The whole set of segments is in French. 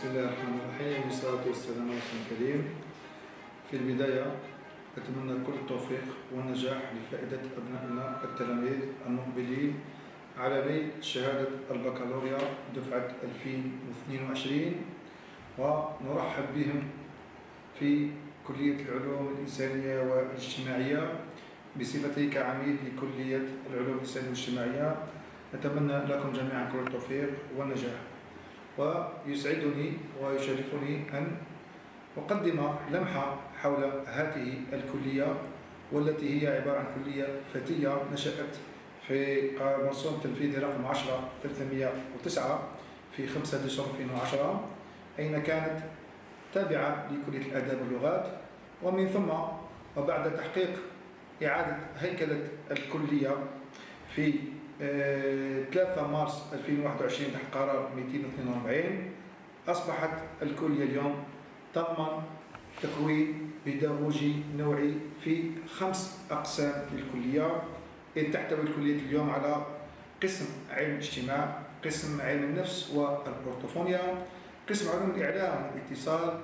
بسم الله الرحمن الرحيم والصلاة والسلام على رسول الكريم. في البداية أتمنى كل التوفيق والنجاح لفائدة أبنائنا التلاميذ المقبلين على نيل شهادة البكالوريا دفعة 2022، ونرحب بهم في كلية العلوم الإنسانية والاجتماعية بصفتي كعميد لكلية العلوم الإنسانية والاجتماعية. أتمنى لكم جميعا كل التوفيق والنجاح، ويسعدني ويشرفني أن أقدم لمحة حول هذه الكلية، والتي هي عبارة عن كلية فتية نشأت في منظومة التنفيذي رقم 10/309 في 5 ديسمبر 2010، أين كانت تابعة لكلية الآداب واللغات. ومن ثم وبعد تحقيق إعادة هيكلة الكلية في 3 مارس 2021 تحت قرار 242 أصبحت الكلية اليوم تضمن تكوين بيداغوجي نوعي في 5 أقسام للكلية، إذ تحتوي الكلية اليوم على قسم علم الاجتماع، قسم علم النفس والأورتوفونيا، قسم علوم الإعلام والاتصال،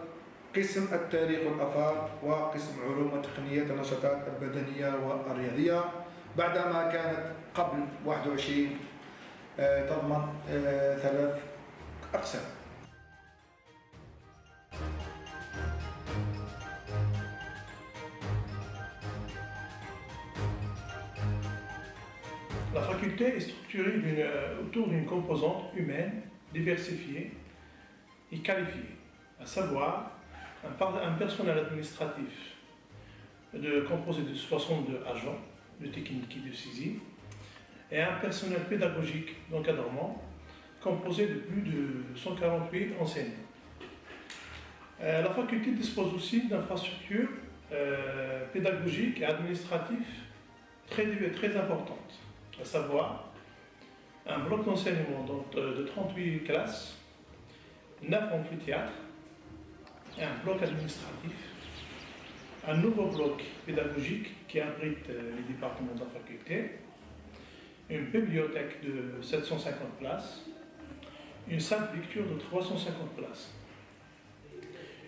قسم التاريخ والآثار، وقسم علوم وتقنيات النشاطات البدنية والرياضية، بعدما كانت قبل 21 تضمن 3 أقسام. La faculté est structurée autour d'une composante humaine diversifiée et qualifiée, à savoir un personnel administratif composé de 62 agents de technique et de saisie, et un personnel pédagogique d'encadrement composé de plus de 148 enseignants. La faculté dispose aussi d'infrastructures pédagogiques et administratives très importantes, à savoir un bloc d'enseignement de 38 classes, 9 amphithéâtres, un bloc administratif, un nouveau bloc pédagogique qui abrite les départements de la faculté, une bibliothèque de 750 places, une salle de lecture de 350 places,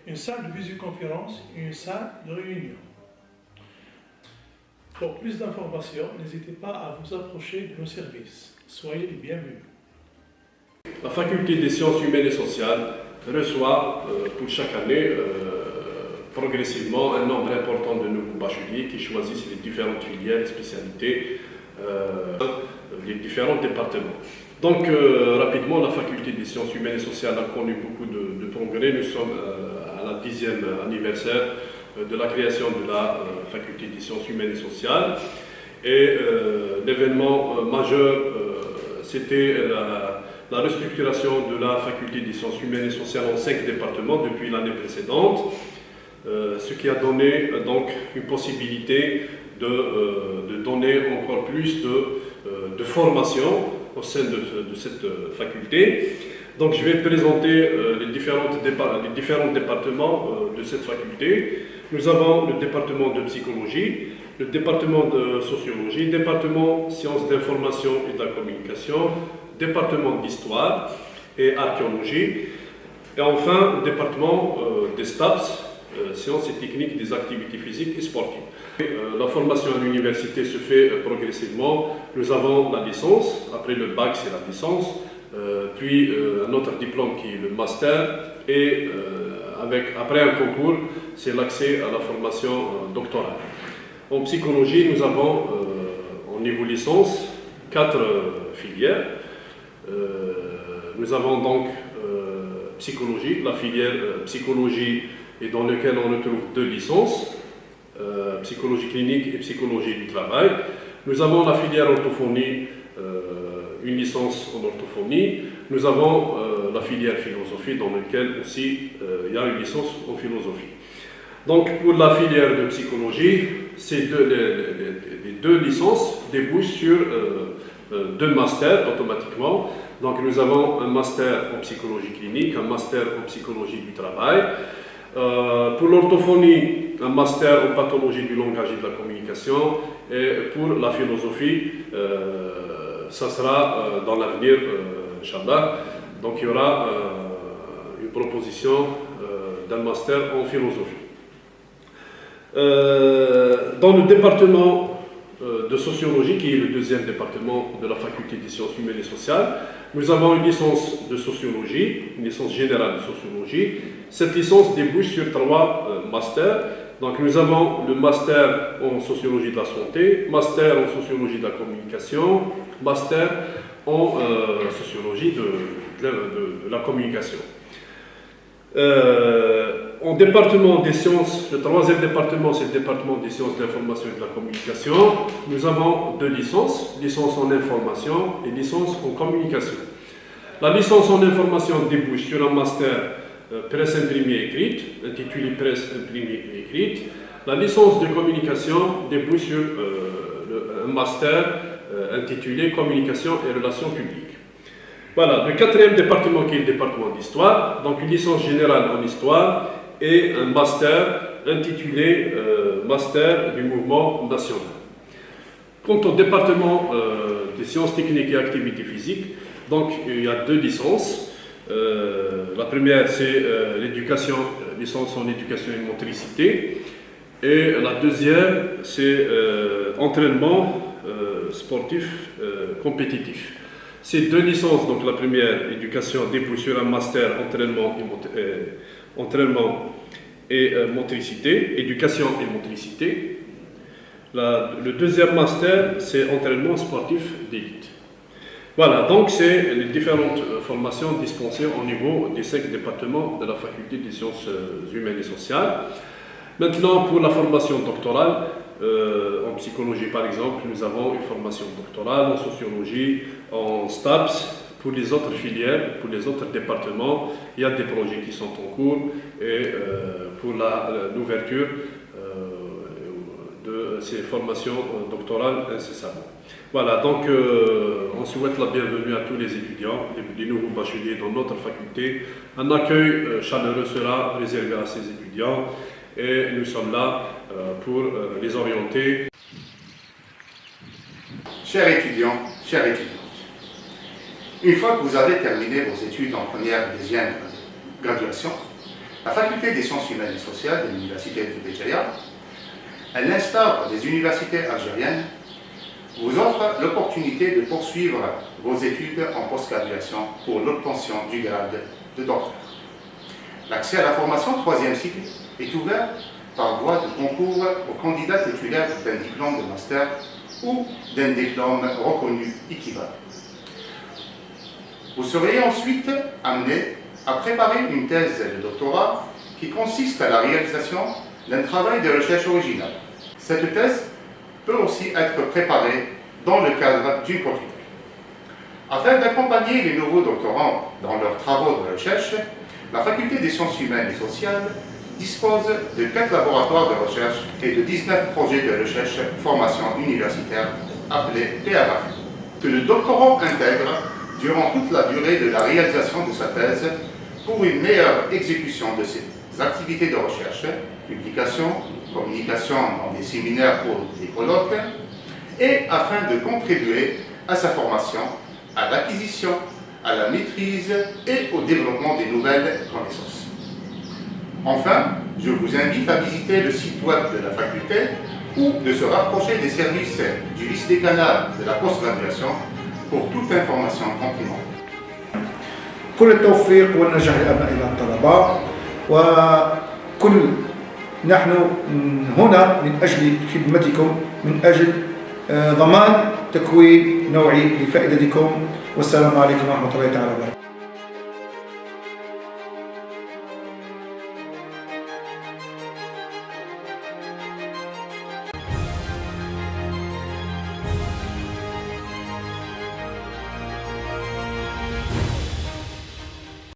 une salle de visioconférence et une salle de réunion. Pour plus d'informations, n'hésitez pas à vous approcher de nos services. Soyez les bienvenus. La faculté des sciences humaines et sociales reçoit pour chaque année progressivement un nombre important de nouveaux bacheliers qui choisissent les différentes filières et spécialités des différents départements. Donc rapidement, la faculté des sciences humaines et sociales a connu beaucoup de progrès. Nous sommes à la 10e anniversaire de la création de la faculté des sciences humaines et sociales. Et l'événement majeur, c'était la restructuration de la faculté des sciences humaines et sociales en 5 départements depuis l'année précédente, ce qui a donné donc une possibilité de donner encore plus de formation au sein de cette faculté. Donc je vais présenter les différents départements de cette faculté. Nous avons le département de psychologie, le département de sociologie, département sciences d'information et de la communication, département d'histoire et archéologie, et enfin le département des STAPS, sciences et techniques des activités physiques et sportives. La formation à l'université se fait progressivement. Nous avons la licence, après le bac c'est la licence, puis un autre diplôme qui est le master, et après un concours, c'est l'accès à la formation doctorale. En psychologie, nous avons au niveau licence 4 filières. Nous avons donc psychologie, la filière psychologie, et dans laquelle on retrouve 2 licences, psychologie clinique et psychologie du travail. Nous avons la filière orthophonie, une licence en orthophonie. Nous avons la filière philosophie, dans laquelle aussi il y a une licence en philosophie. Donc pour la filière de psychologie, les 2 licences débouchent sur 2 masters automatiquement. Donc nous avons un master en psychologie clinique, un master en psychologie du travail. Pour l'orthophonie, un master en pathologie du langage et de la communication. Et pour la philosophie, ça sera dans l'avenir, Inch'Allah. Donc il y aura une proposition d'un master en philosophie. Dans le département de sociologie, qui est le deuxième département de la faculté des sciences humaines et sociales, nous avons une licence de sociologie, une licence générale de sociologie. Cette licence débouche sur 3 masters. Donc nous avons le master en sociologie de la santé, master en sociologie de la communication, master en sociologie de la communication. En département des sciences, le 3e département, c'est le département des sciences de l'information et de la communication. Nous avons 2 licences, licence en information et licence en communication. La licence en information débouche sur un master presse imprimée écrite, intitulé presse imprimée écrite. La licence de communication débouche sur un master intitulé communication et relations publiques. Voilà, le 4e département qui est le département d'histoire, donc une licence générale en histoire et un master intitulé Master du mouvement national. Quant au département des sciences techniques et activités physiques, donc il y a 2 licences. La première c'est l'éducation, licence en éducation et motricité, et la deuxième c'est entraînement sportif compétitif. Ces 2 licences, donc la première, éducation, débouche sur un master entraînement et motricité, éducation et motricité. Le deuxième master, c'est entraînement sportif d'élite. Voilà, donc c'est les différentes formations dispensées au niveau des 5 départements de la faculté des sciences humaines et sociales. Maintenant, pour la formation doctorale, en psychologie par exemple, nous avons une formation doctorale, en sociologie, en STAPS. Pour les autres filières, pour les autres départements, il y a des projets qui sont en cours et pour l'ouverture de ces formations doctorales incessamment. Voilà, donc on souhaite la bienvenue à tous les étudiants, les nouveaux bacheliers dans notre faculté. Un accueil chaleureux sera réservé à ces étudiants et nous sommes là pour les orienter. Chers étudiants, chères étudiantes, une fois que vous avez terminé vos études en première et deuxième graduation, la faculté des sciences humaines et sociales de l'université de Béjaïa, à l'instar des universités algériennes, vous offre l'opportunité de poursuivre vos études en post-graduation pour l'obtention du grade de docteur. L'accès à la formation 3e cycle est ouvert par voie de concours aux candidats titulaires d'un diplôme de master ou d'un diplôme reconnu équivalent. Vous serez ensuite amené à préparer une thèse de doctorat qui consiste à la réalisation d'un travail de recherche original. Cette thèse peut aussi être préparée dans le cadre d'une propriété. Afin d'accompagner les nouveaux doctorants dans leurs travaux de recherche, la faculté des sciences humaines et sociales dispose de 4 laboratoires de recherche et de 19 projets de recherche formation universitaire appelés PRF, que le doctorant intègre durant toute la durée de la réalisation de sa thèse pour une meilleure exécution de ses activités de recherche, publication, communication dans des séminaires ou des colloques, et afin de contribuer à sa formation, à l'acquisition, à la maîtrise et au développement des nouvelles connaissances. Enfin, je vous invite à visiter le site web de la faculté ou de se rapprocher des services du vice-décanat de la post-graduation pour toute information complémentaire. كل التوفيق والنجاح لأبنائنا الطلبة، وكل نحن هنا من أجل خدمتكم، من أجل ضمان تكوين نوعي لفائدتكم. والسلام عليكم ورحمة الله تعالى وبركاته.